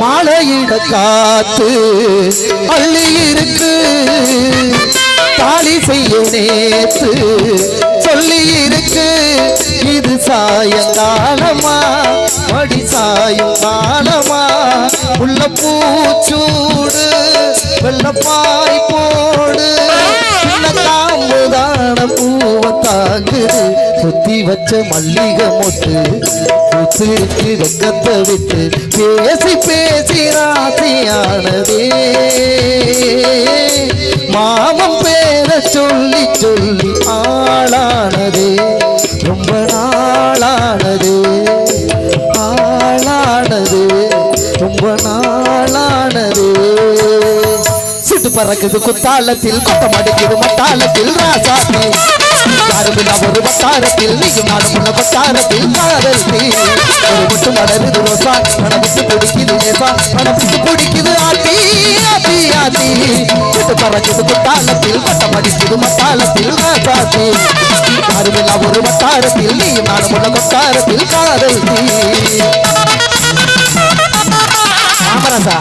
மாலையிட காத்து அள்ளி இருக்கு தாலி செய்ய நேத்து சொல்லி இருக்கு இது சாயங்காலமா மடி சாயும் காலமா உள்ள பூச்சூடு வெள்ளப்பாய் போடு சின்ன காம்புதான பூவை தாங்குது சுத்தி வச்ச மல்லிகை மொட்டு பூத்திருக்கு வெக்கத்தை விட்டு பேசி பேசி ராசியானதே மாமன் பேரை சொல்லி சொல்லி ஆளானதே ரொம்ப நாளானதே ஆளானதே ரொம்ப நாளானதே சுட்டு பறக்குது குத்தாலத்தில் கொட்டம் அடிக்குது மத்தாலத்தில் ராசாத்தி யாருமில்லா ஒரு வட்டாரத்தில் நீயும் நாடும் உள்ள வட்டாரத்தில் காதலித்தி ஒரு மட்டும் மலருது ரோசா மனம் விட்டு பிடிக்குது நேசா மனம் விட்டு பிடிக்குது ஆத்தி ஆத்தி ஆத்தி சுட்டு பறக்குது குத்தாலத்தில் கொட்டம் அடிக்குது மத்தாலத்தில் ராசாத்தி யாருமில்லா ஒரு வட்டாரத்தில் நீயும் நாடும் உள்ள வட்டாரத்தில் காதலித்தி ராமராசா